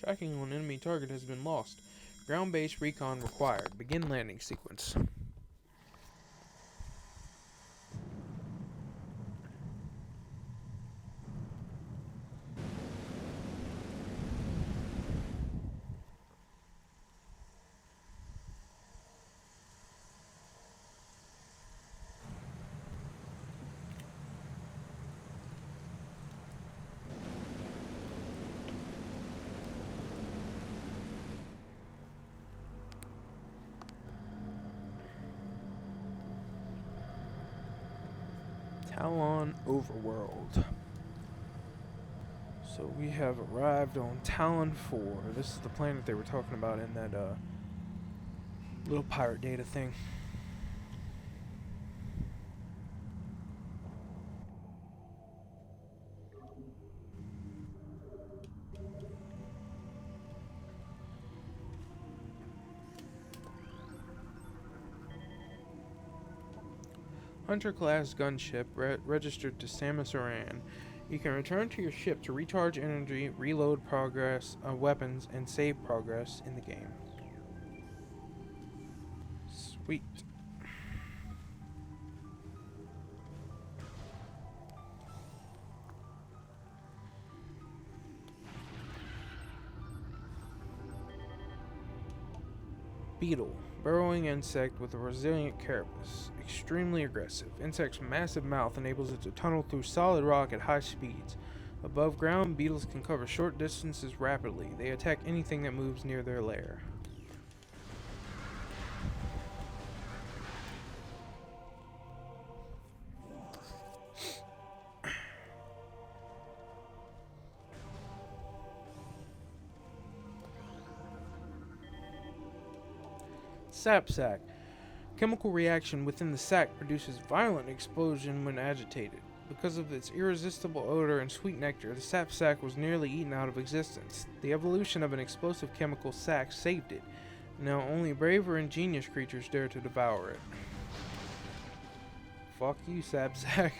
Tracking on enemy target has been lost. Ground-based recon required. Begin landing sequence. Talon Overworld. So we have arrived on Talon 4. This is the planet they were talking about in that little pirate data thing. Hunter-class gunship registered to Samus Aran. You can return to your ship to recharge energy, reload progress, weapons, and save progress in the game. Sweet. Beetle. Burrowing insect with a resilient carapace. Extremely aggressive. Insect's massive mouth enables it to tunnel through solid rock at high speeds. Above ground, beetles can cover short distances rapidly. They attack anything that moves near their lair. Sap sac. Chemical reaction within the sac produces violent explosion when agitated. Because of its irresistible odor and sweet nectar, the sap sac was nearly eaten out of existence. The evolution of an explosive chemical sac saved it. Now only brave or ingenious creatures dare to devour it. Fuck you, sap sac.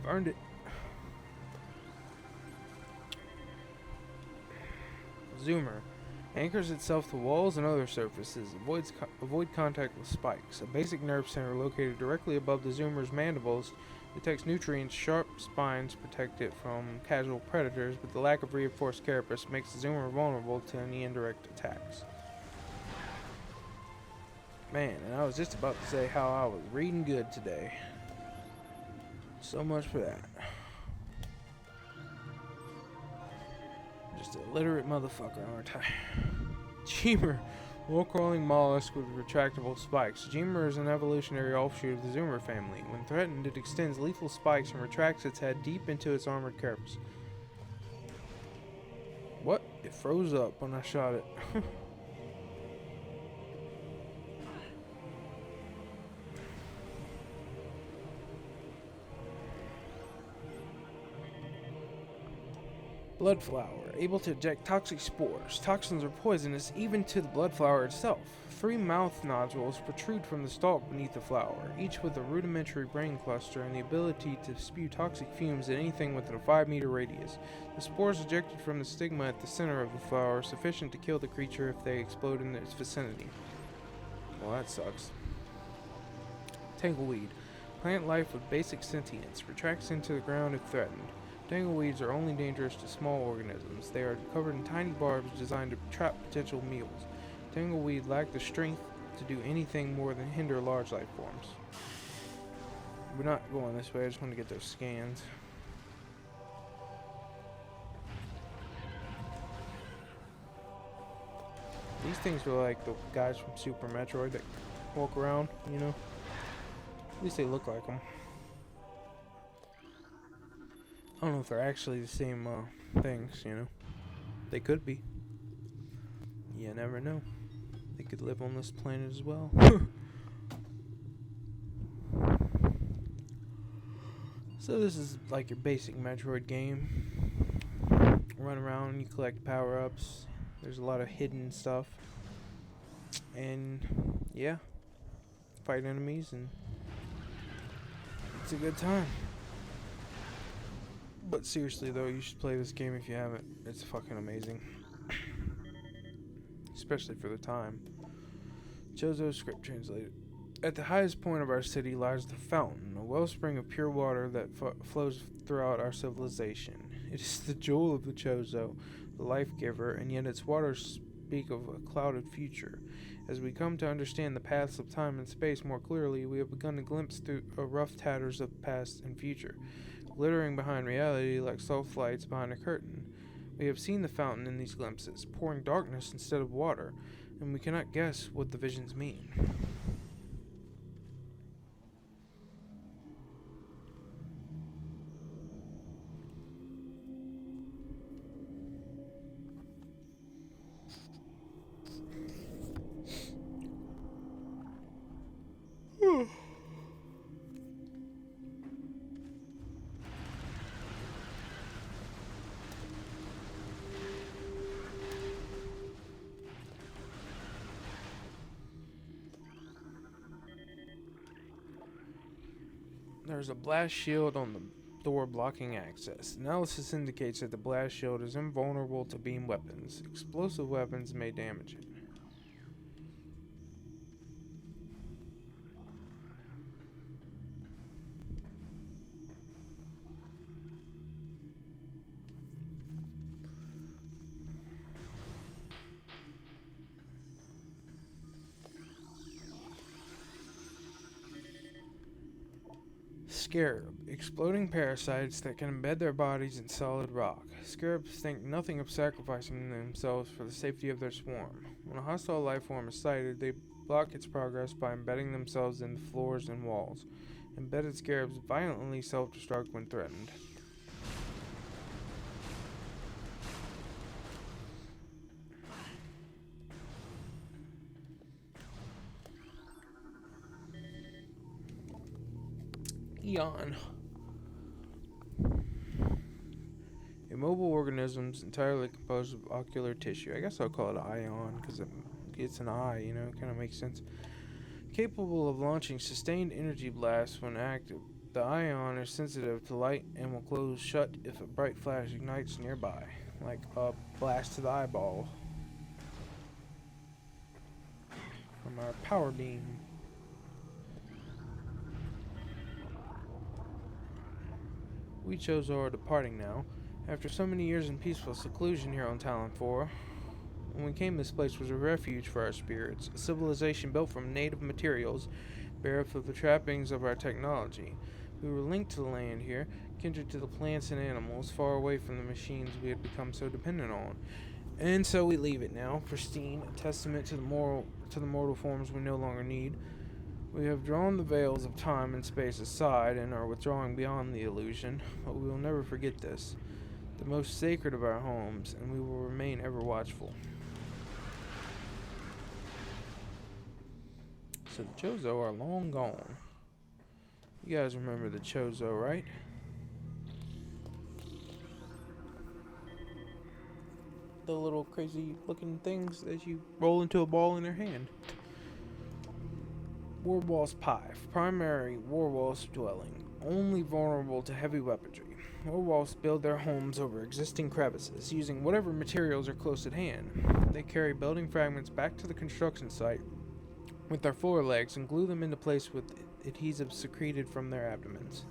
Earned it. Zoomer. Anchors itself to walls and other surfaces. Avoid contact with spikes. A basic nerve center located directly above the zoomer's mandibles detects nutrients. Sharp spines protect it from casual predators, but the lack of reinforced carapace makes the zoomer vulnerable to any indirect attacks. Man, and I was just about to say how I was reading good today. So much for that. Just a illiterate motherfucker, aren't I? Jemer. Wall-crawling mollusk with retractable spikes. Jemer is an evolutionary offshoot of the Zoomer family. When threatened, it extends lethal spikes and retracts its head deep into its armored carapace. What? It froze up when I shot it. Blood flower, able to eject toxic spores. Toxins are poisonous even to the blood flower itself. 3 mouth nodules protrude from the stalk beneath the flower, each with a rudimentary brain cluster and the ability to spew toxic fumes at anything within a 5-meter radius. The spores ejected from the stigma at the center of the flower are sufficient to kill the creature if they explode in its vicinity. Well, that sucks. Tangleweed. Plant life with basic sentience. Retracts into the ground if threatened. Tangleweeds are only dangerous to small organisms. They are covered in tiny barbs designed to trap potential meals. Tangleweed lack the strength to do anything more than hinder large life forms. We're not going this way, I just want to get those scans. These things are like the guys from Super Metroid that walk around, you know? At least they look like them. I don't know if they're actually the same things, you know. They could be. You never know. They could live on this planet as well. So this is like your basic Metroid game. Run around, you collect power-ups. There's a lot of hidden stuff. And yeah, fight enemies, and it's a good time. But seriously though, you should play this game if you haven't. It's fucking amazing. especially for the time. Chozo script translated. At the highest point of our city lies the fountain, a wellspring of pure water that flows throughout our civilization. It is the jewel of the Chozo, the life giver, and yet its waters speak of a clouded future. As we come to understand the paths of time and space more clearly, we have begun to glimpse through rough tatters of past and future, glittering behind reality like soft lights behind a curtain. We have seen the fountain in these glimpses, pouring darkness instead of water, and we cannot guess what the visions mean. There's a blast shield on the door blocking access. Analysis indicates that the blast shield is invulnerable to beam weapons. Explosive weapons may damage it. Scarab. Exploding parasites that can embed their bodies in solid rock. Scarabs think nothing of sacrificing themselves for the safety of their swarm. When a hostile life form is sighted, they block its progress by embedding themselves in the floors and walls. Embedded scarabs violently self-destruct when threatened. Eon. Immobile organisms entirely composed of ocular tissue. I guess I'll call it ion because it's an eye, kind of makes sense. Capable of launching sustained energy blasts when active. The ion is sensitive to light and will close shut if a bright flash ignites nearby, like a blast to the eyeball from our power beam. We Chozo are departing now. After so many years in peaceful seclusion here on Talon 4, when we came, this place was a refuge for our spirits, a civilization built from native materials, bereft of the trappings of our technology. We were linked to the land here, kindred to the plants and animals, far away from the machines we had become so dependent on. And so we leave it now, pristine, a testament to the mortal forms we no longer need. We have drawn the veils of time and space aside and are withdrawing beyond the illusion, but we will never forget this, the most sacred of our homes, and we will remain ever watchful. So the Chozo are long gone. You guys remember the Chozo, right? The little crazy looking things that you roll into a ball in your hand. Warwalf's Pive, primary Warwalf's dwelling, only vulnerable to heavy weaponry. Warwalfs build their homes over existing crevices, using whatever materials are close at hand. They carry building fragments back to the construction site with their forelegs and glue them into place with adhesives secreted from their abdomens.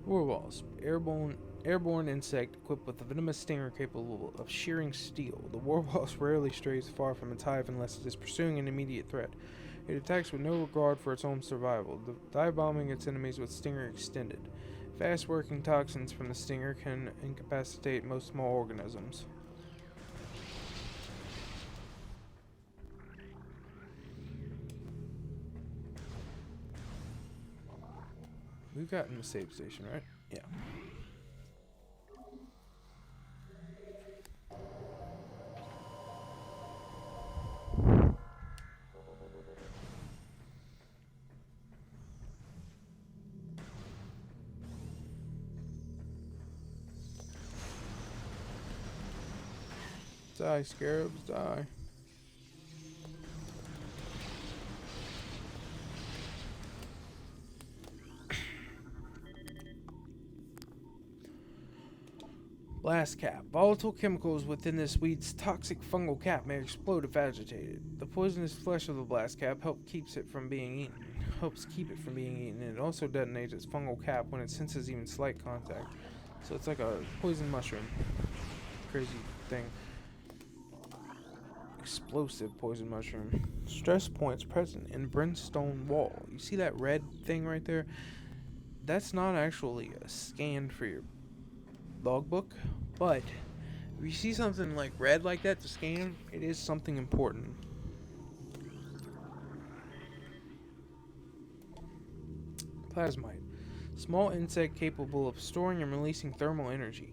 Warwalfs, airborne insect equipped with a venomous stinger capable of shearing steel. The warwolf rarely strays far from its hive unless it is pursuing an immediate threat. It attacks with no regard for its own survival, dive bombing its enemies with stinger extended. Fast-working toxins from the stinger can incapacitate most small organisms. We've gotten the save station, right? Yeah. Die, scarabs, die. Blast cap. Volatile chemicals within this weed's toxic fungal cap may explode if agitated. The poisonous flesh of the blast cap helps keep it from being eaten, and it also detonates its fungal cap when it senses even slight contact. So it's like a poison mushroom. Crazy thing. Explosive poison mushroom. Stress points present in brimstone wall. You see that red thing right there? That's not actually a scan for your logbook, but if you see something like red like that to scan, it is something important. Plasmite. Small insect capable of storing and releasing thermal energy.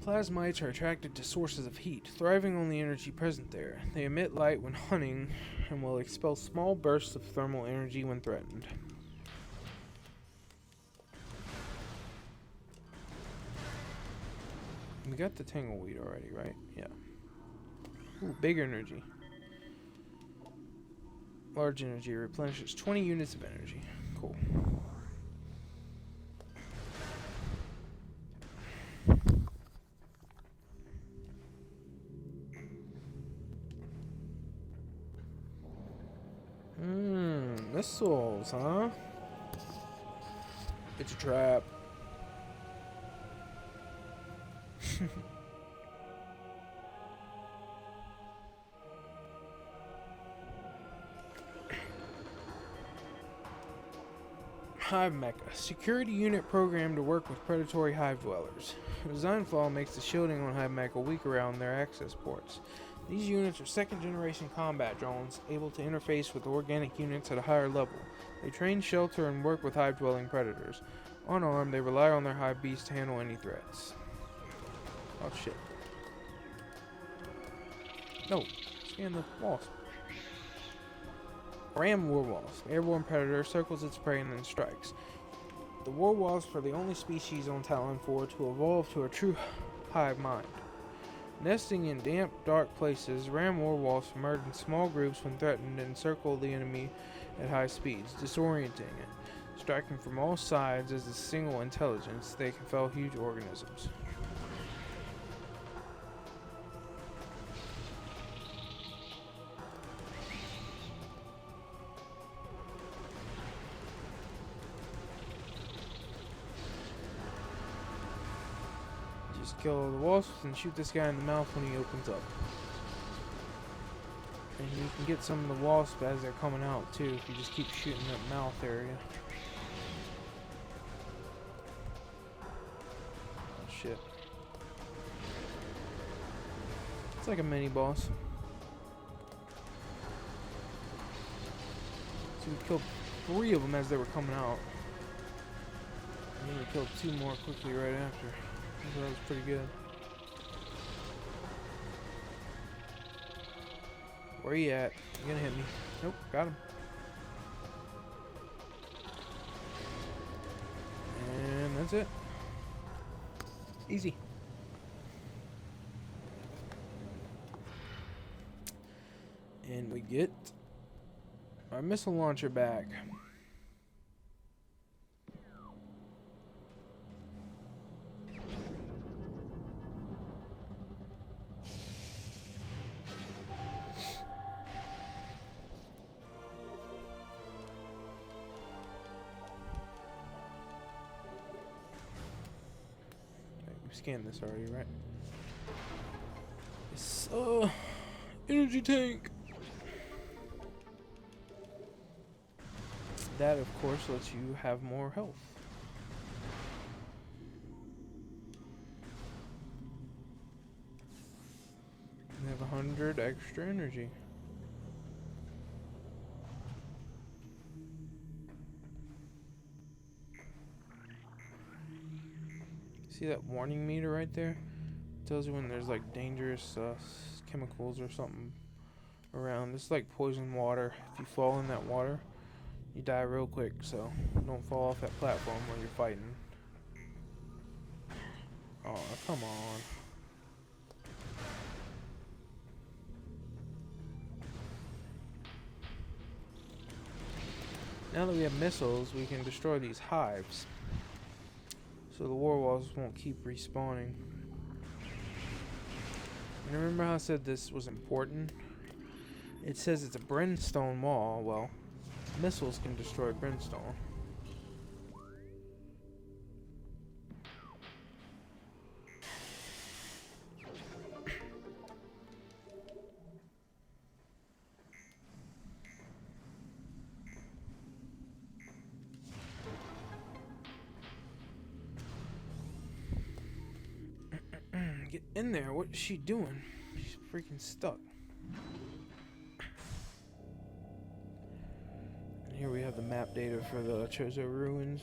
Plasmites are attracted to sources of heat, thriving on the energy present there. They emit light when hunting and will expel small bursts of thermal energy when threatened. We got the tangleweed already, right? Yeah. Ooh, big energy. Large energy replenishes 20 units of energy. Cool. Missiles, huh? It's a trap. Hive Mecha. Security unit programmed to work with predatory hive dwellers. The design flaw makes the shielding on Hive Mecha weak around their access ports. These units are second-generation combat drones, able to interface with organic units at a higher level. They train, shelter, and work with hive-dwelling predators. Unarmed, they rely on their hive beasts to handle any threats. Oh shit. No, scan the wasp. Ram war wasp. Airborne predator circles its prey and then strikes. The war wasps are the only species on Talon 4 to evolve to a true hive mind. Nesting in damp, dark places, ram war wasps emerge in small groups when threatened and circle the enemy at high speeds, disorienting it. Striking from all sides as a single intelligence, they can fell huge organisms. Just kill the wasps and shoot this guy in the mouth when he opens up. And you can get some of the wasps as they're coming out too, if you just keep shooting that mouth area. Oh shit. It's like a mini boss. So we killed 3 of them as they were coming out. And then we killed 2 more quickly right after. So that was pretty good. Where you at? You gonna hit me? Nope, got him. And that's it. Easy. And we get our missile launcher back. Scanned this already, right? Yes, energy tank. That, of course, lets you have more health. You have 100 extra energy. See that warning meter right there? It tells you when there's like dangerous chemicals or something around. This is like poison water. If you fall in that water, you die real quick, so don't fall off that platform when you're fighting. Oh, come on. Now that we have missiles, we can destroy these hives. So the war walls won't keep respawning. And remember how I said this was important? It says it's a brimstone wall. Well, missiles can destroy brimstone. Get in there. What is she doing? She's freaking stuck. And here we have the map data for the Chozo ruins.